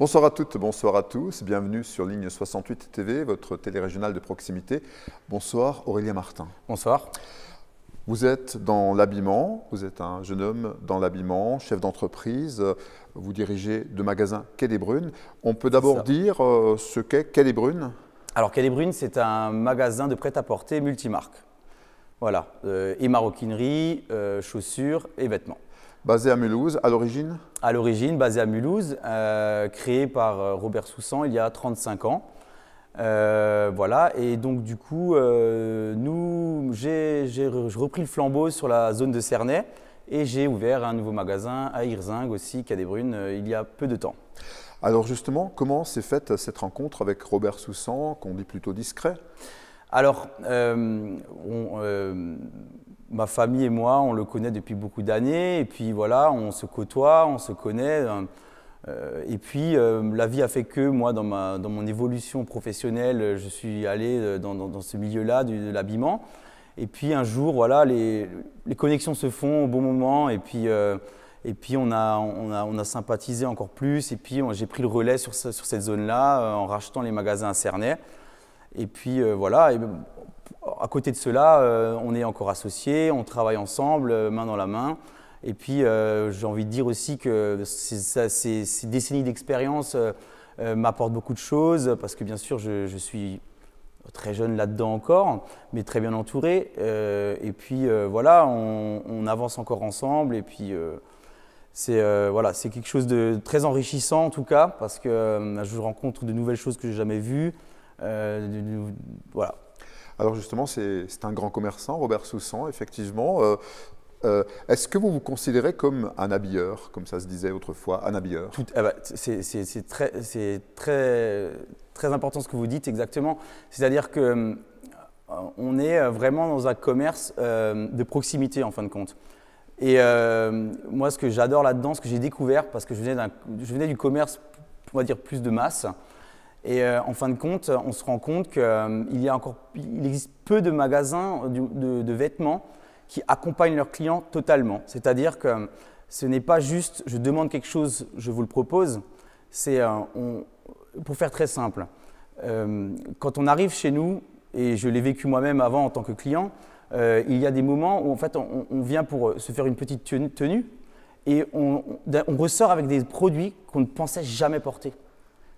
Bonsoir à toutes, bonsoir à tous. Bienvenue sur Ligne 68 TV, votre télé régionale de proximité. Bonsoir Aurélien Martin. Bonsoir. Vous êtes dans l'habillement, vous êtes un jeune homme dans l'habillement, chef d'entreprise, vous dirigez deux magasins Quai des Brunes. On peut d'abord dire ce qu'est Quai des Brunes? Alors Quai des Brunes, c'est un magasin de prêt-à-porter multimarque. Voilà, et maroquinerie, chaussures et vêtements. Basé à Mulhouse, à l'origine? À l'origine, basé à Mulhouse, créé par Robert Soussan il y a 35 ans. Voilà, et donc du coup, j'ai repris le flambeau sur la zone de Cernay et j'ai ouvert un nouveau magasin à Hirzingue aussi, Quai des Brunes, il y a peu de temps. Alors justement, comment s'est faite cette rencontre avec Robert Soussan, qu'on dit plutôt discret? Alors, ma famille et moi, on le connaît depuis beaucoup d'années et puis voilà, on se côtoie, on se connaît. Et puis, la vie a fait que moi, dans mon évolution professionnelle, je suis allé dans ce milieu-là de l'habillement. Et puis un jour, voilà, les connexions se font au bon moment et puis on a sympathisé encore plus. Et puis j'ai pris le relais sur cette zone-là en rachetant les magasins à Cernay. Et puis voilà. À côté de cela, on est encore associés, on travaille ensemble, main dans la main. Et puis, j'ai envie de dire aussi que ces décennies d'expérience m'apportent beaucoup de choses parce que bien sûr, je suis très jeune là-dedans encore, mais très bien entouré. Et puis, voilà, on avance encore ensemble. Et puis, voilà, c'est quelque chose de très enrichissant en tout cas parce que je rencontre de nouvelles choses que je n'ai jamais vues. Voilà. Alors justement, c'est un grand commerçant, Robert Soussan, effectivement. Est-ce que vous vous considérez comme un habilleur, comme ça se disait autrefois, un habilleur? C'est très important ce que vous dites, exactement. C'est-à-dire qu'on est vraiment dans un commerce de proximité, en fin de compte. Et moi, ce que j'adore là-dedans, ce que j'ai découvert, parce que je venais du commerce, on va dire, plus de masse. Et en fin de compte, on se rend compte qu'il existe peu de magasins de vêtements qui accompagnent leurs clients totalement. C'est-à-dire que ce n'est pas juste « je demande quelque chose, je vous le propose ». C'est, pour faire très simple, quand on arrive chez nous, et je l'ai vécu moi-même avant en tant que client, il y a des moments où en fait, on vient pour se faire une petite tenue et on ressort avec des produits qu'on ne pensait jamais porter.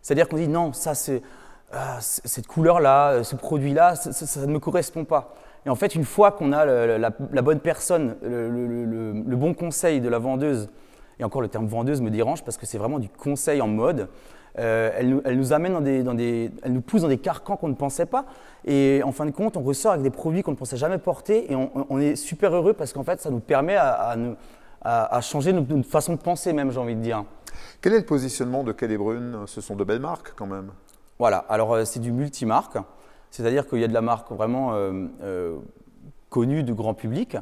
C'est-à-dire qu'on dit non, ça cette couleur-là, ce produit-là, ça ne me correspond pas. Et en fait, une fois qu'on a la bonne personne, le bon conseil de la vendeuse, et encore le terme vendeuse me dérange parce que c'est vraiment du conseil en mode, elle nous amène elle nous pousse dans des carcans qu'on ne pensait pas. Et en fin de compte, on ressort avec des produits qu'on ne pensait jamais porter et on est super heureux parce qu'en fait, ça nous permet à changer notre façon de penser même, j'ai envie de dire. Quel est le positionnement de Quai des Brunes? Ce sont de belles marques quand même. Voilà, alors c'est du multimarque, c'est-à-dire qu'il y a de la marque vraiment connue du grand public,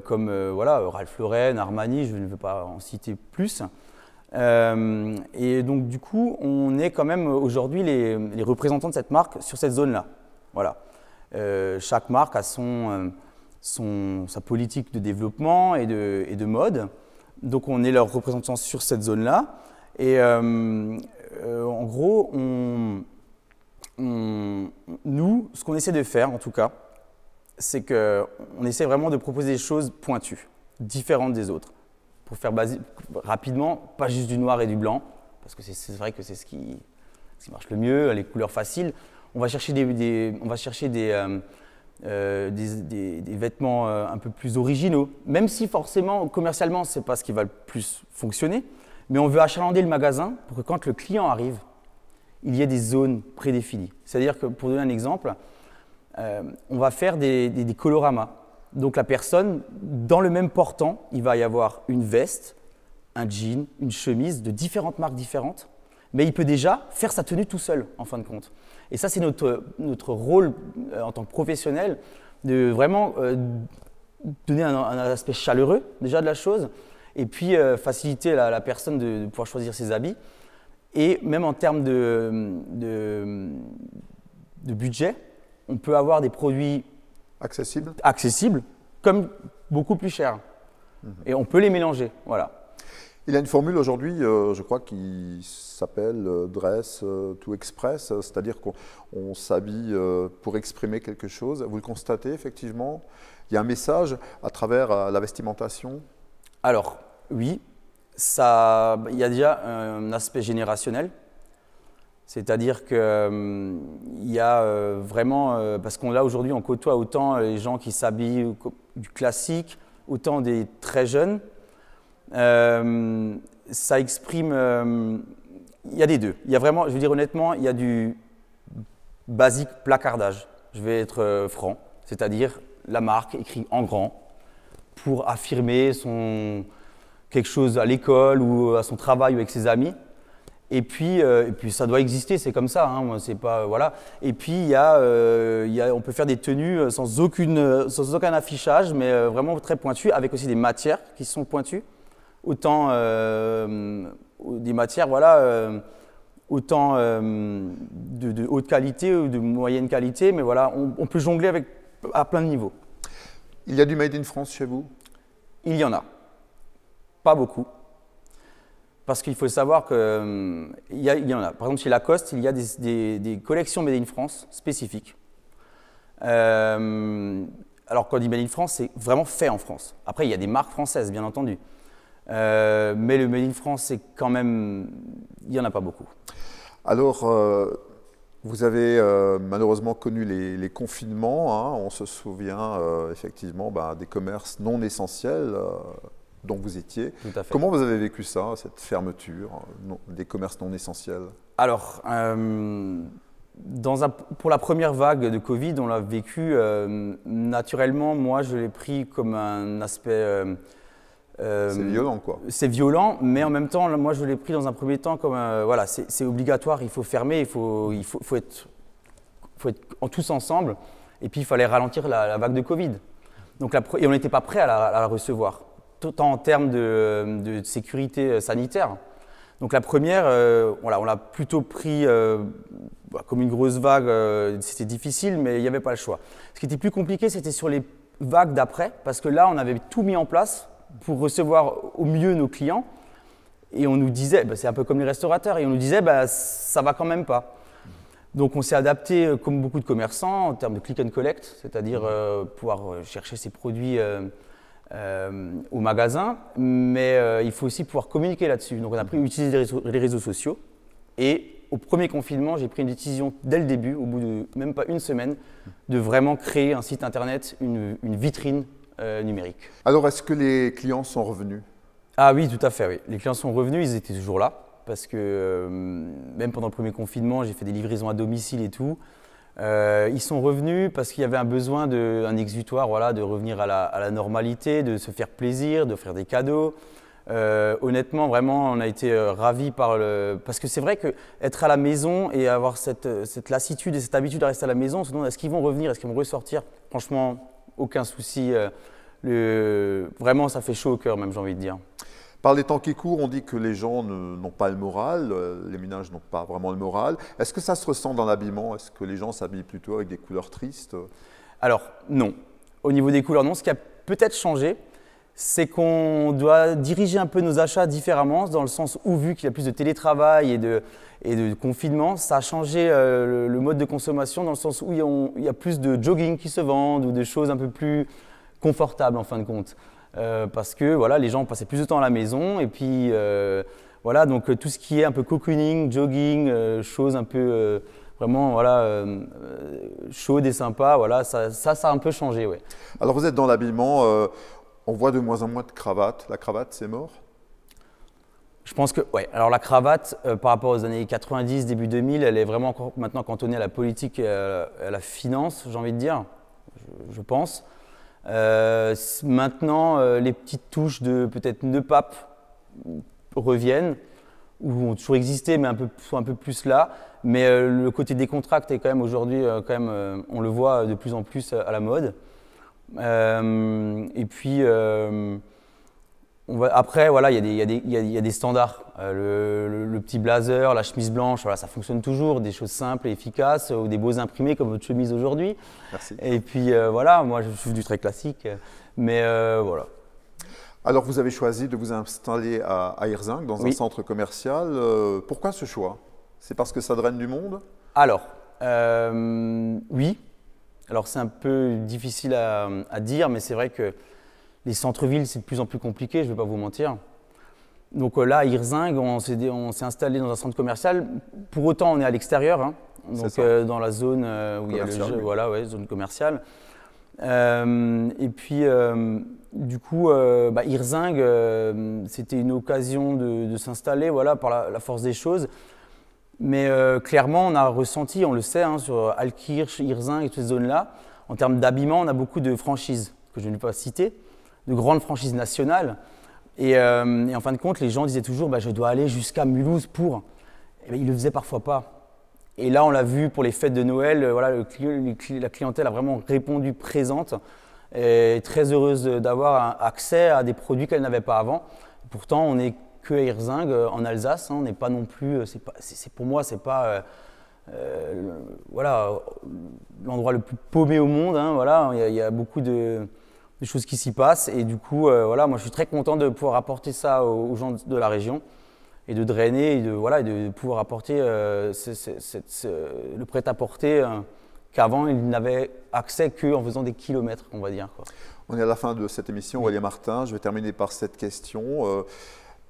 comme voilà, Ralph Lauren, Armani, je ne veux pas en citer plus. Et donc du coup, on est quand même aujourd'hui les représentants de cette marque sur cette zone-là. Voilà. Chaque marque a sa politique de développement et de mode. Donc on est leurs représentants sur cette zone-là. Et en gros, nous, ce qu'on essaie de faire en tout cas, c'est qu'on essaie vraiment de proposer des choses pointues, différentes des autres. Pour faire rapidement, pas juste du noir et du blanc, parce que c'est vrai que c'est ce qui marche le mieux, les couleurs faciles. On va chercher des vêtements un peu plus originaux, même si forcément, commercialement, ce n'est pas ce qui va le plus fonctionner, mais on veut achalander le magasin pour que quand le client arrive, il y ait des zones prédéfinies. C'est-à-dire que, pour donner un exemple, on va faire des coloramas. Donc la personne, dans le même portant, il va y avoir une veste, un jean, une chemise de différentes marques différentes, mais il peut déjà faire sa tenue tout seul, en fin de compte. Et ça, c'est notre rôle en tant que professionnel, de vraiment donner un aspect chaleureux déjà de la chose, et puis faciliter la personne de pouvoir choisir ses habits. Et même en termes de budget, on peut avoir des produits accessibles comme beaucoup plus chers. Et on peut les mélanger, voilà. Il y a une formule aujourd'hui, je crois, qui s'appelle Dress to Express, c'est-à-dire qu'on s'habille pour exprimer quelque chose. Vous le constatez effectivement? Il y a un message à travers la vestimentation? Alors, oui, il y a déjà un aspect générationnel. C'est-à-dire qu'il y a vraiment, parce qu'on là aujourd'hui, on côtoie autant les gens qui s'habillent du classique, autant des très jeunes. Ça exprime, il y a des deux. Il y a vraiment, je veux dire honnêtement, il y a du basique placardage. Je vais être franc, c'est-à-dire la marque écrit en grand pour affirmer quelque chose à l'école ou à son travail ou avec ses amis. Et puis ça doit exister, c'est comme ça. Hein, c'est pas, voilà. Et puis on peut faire des tenues sans aucun affichage, mais vraiment très pointues, avec aussi des matières qui sont pointues. Autant des matières, voilà, autant de haute qualité ou de moyenne qualité, mais voilà, on peut jongler à plein de niveaux. Il y a du Made in France chez vous? Il y en a, pas beaucoup. Parce qu'il faut savoir qu'il y en a. Par exemple, chez Lacoste, il y a des collections Made in France spécifiques. Alors, quand on dit Made in France, c'est vraiment fait en France. Après, il y a des marques françaises, bien entendu. Mais le Made in France, c'est quand même… Il n'y en a pas beaucoup. Alors, vous avez malheureusement connu les confinements. Hein. On se souvient effectivement des commerces non essentiels. Dont vous étiez. Tout à fait. Comment vous avez vécu ça, cette fermeture des commerces non essentiels? Alors, pour la première vague de Covid, on l'a vécu naturellement. Moi, je l'ai pris comme un aspect… c'est violent, quoi. C'est violent, mais en même temps, moi, je l'ai pris dans un premier temps comme… voilà, c'est obligatoire, il faut fermer, il faut être tous ensemble. Et puis, il fallait ralentir la vague de Covid. Donc, et on n'était pas prêt à la recevoir. Tant en termes de sécurité sanitaire. Donc la première, on l'a plutôt pris comme une grosse vague, c'était difficile, mais il n'y avait pas le choix. Ce qui était plus compliqué, c'était sur les vagues d'après, parce que là, on avait tout mis en place pour recevoir au mieux nos clients, et on nous disait, c'est un peu comme les restaurateurs, et on nous disait, ça va quand même pas. Donc on s'est adapté comme beaucoup de commerçants en termes de click and collect, c'est-à-dire pouvoir chercher ses produits au magasin, mais il faut aussi pouvoir communiquer là-dessus. Donc on a utilisé les réseaux sociaux, et au premier confinement, j'ai pris une décision dès le début, au bout de même pas une semaine, de vraiment créer un site internet, une vitrine numérique. Alors est-ce que les clients sont revenus? Ah oui, tout à fait, oui. Les clients sont revenus, ils étaient toujours là, parce que même pendant le premier confinement, j'ai fait des livraisons à domicile et tout. Ils sont revenus parce qu'il y avait un besoin d'un exutoire, voilà, de revenir à la normalité, de se faire plaisir, d'offrir des cadeaux. Honnêtement, vraiment, on a été ravis parce que c'est vrai qu'être à la maison et avoir cette lassitude et cette habitude à rester à la maison, on se demande est-ce qu'ils vont revenir, est-ce qu'ils vont ressortir. Franchement, aucun souci. Vraiment, ça fait chaud au cœur, même, j'ai envie de dire. Par les temps qui courent, on dit que les gens n'ont pas le moral, les ménages n'ont pas vraiment le moral. Est-ce que ça se ressent dans l'habillement? Est-ce que les gens s'habillent plutôt avec des couleurs tristes? Alors, non. Au niveau des couleurs, non. Ce qui a peut-être changé, c'est qu'on doit diriger un peu nos achats différemment, dans le sens où, vu qu'il y a plus de télétravail et de confinement, ça a changé le mode de consommation, dans le sens où il y a plus de jogging qui se vendent ou de choses un peu plus confortables en fin de compte. Parce que voilà, les gens passaient plus de temps à la maison et puis voilà, donc tout ce qui est un peu cocooning, jogging, choses un peu vraiment voilà, chaudes et sympas, voilà, ça a un peu changé. Ouais. Alors vous êtes dans l'habillement, on voit de moins en moins de cravates. La cravate, c'est mort? Je pense que, ouais. Alors la cravate, par rapport aux années 90, début 2000, elle est vraiment maintenant cantonnée à la politique et à la finance, j'ai envie de dire, je pense. Maintenant, les petites touches de peut-être nœud pape reviennent, ou ont toujours existé, mais sont un peu plus là. Mais le côté décontracté est quand même aujourd'hui, on le voit de plus en plus à la mode. Et puis, après, voilà, il y a des standards. Le petit blazer, la chemise blanche, voilà, ça fonctionne toujours. Des choses simples et efficaces, ou des beaux imprimés comme votre chemise aujourd'hui. Merci. Et puis voilà, moi je suis du très classique, mais voilà. Alors, vous avez choisi de vous installer à Hirzingue, dans un centre commercial. Pourquoi ce choix? C'est parce que ça draine du monde? Alors, oui. Alors, c'est un peu difficile à dire, mais c'est vrai que les centres-villes, c'est de plus en plus compliqué, je ne vais pas vous mentir. Donc là, à Hirzingue, on s'est installé dans un centre commercial. Pour autant, on est à l'extérieur, hein. Donc dans la zone où il y a le jeu, voilà, ouais, zone commerciale. Et puis, du coup, Hirzingue, c'était une occasion de s'installer, voilà, par la force des choses. Mais clairement, on a ressenti, on le sait, hein, sur Altkirch, Hirzingue et toutes ces zones-là, en termes d'habillement, on a beaucoup de franchises, que je ne vais pas citer, de grandes franchises nationales. Et en fin de compte, les gens disaient toujours je dois aller jusqu'à Mulhouse pour. Et bien, ils ne le faisaient parfois pas. Et là, on l'a vu pour les fêtes de Noël, voilà, la clientèle a vraiment répondu présente et très heureuse d'avoir accès à des produits qu'elle n'avait pas avant. Pourtant, on n'est que à Hirzingue, en Alsace. Hein, on n'est pas non plus. Pour moi, c'est pas voilà, l'endroit le plus paumé au monde. Hein, voilà, il y a beaucoup de choses qui s'y passent. Et du coup, voilà, moi, je suis très content de pouvoir apporter ça aux gens de la région et de drainer et de pouvoir apporter le prêt-à-porter qu'avant, ils n'avaient accès qu'en faisant des kilomètres, on va dire, quoi. On est à la fin de cette émission, Aurélien Martin. Je vais terminer par cette question.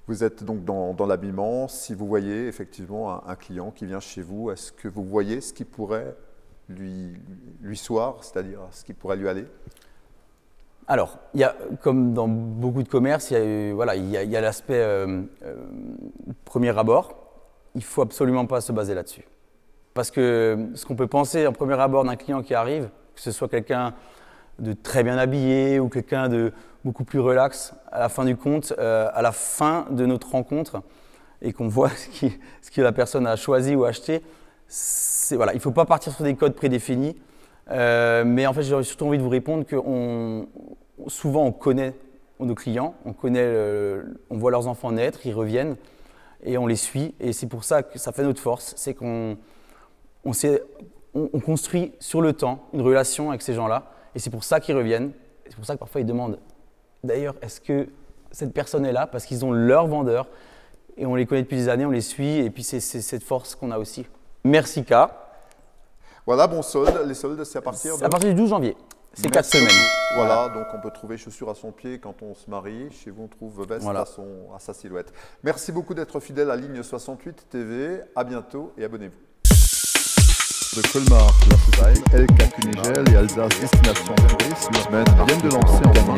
Vous êtes donc dans l'habillement. Si vous voyez effectivement un client qui vient chez vous, est-ce que vous voyez ce qui pourrait lui soir, c'est-à-dire ce qui pourrait lui aller? Alors, il y a, comme dans beaucoup de commerces, il y a l'aspect premier abord. Il ne faut absolument pas se baser là-dessus. Parce que ce qu'on peut penser en premier abord d'un client qui arrive, que ce soit quelqu'un de très bien habillé ou quelqu'un de beaucoup plus relax, à la fin du compte, à la fin de notre rencontre, et qu'on voit ce que la personne a choisi ou acheté, voilà, il ne faut pas partir sur des codes prédéfinis. Mais en fait, j'aurais surtout envie de vous répondre que souvent on connaît nos clients, on voit leurs enfants naître, ils reviennent et on les suit. Et c'est pour ça que ça fait notre force, c'est qu'on construit sur le temps une relation avec ces gens-là. Et c'est pour ça qu'ils reviennent. Et c'est pour ça que parfois ils demandent, d'ailleurs, est-ce que cette personne est là? Parce qu'ils ont leur vendeur et on les connaît depuis des années, on les suit. Et puis c'est cette force qu'on a aussi. Merci K. Voilà, bon solde. Les soldes, c'est à partir du 12 janvier. C'est 4 semaines. Voilà, donc on peut trouver chaussures à son pied quand on se marie. Chez vous, on trouve veste à sa silhouette. Merci beaucoup d'être fidèle à Ligne 68 TV. À bientôt et abonnez-vous. De Colmar, la société LK Kunigel et Alsace Destination Tourisme viennent de lancer en mars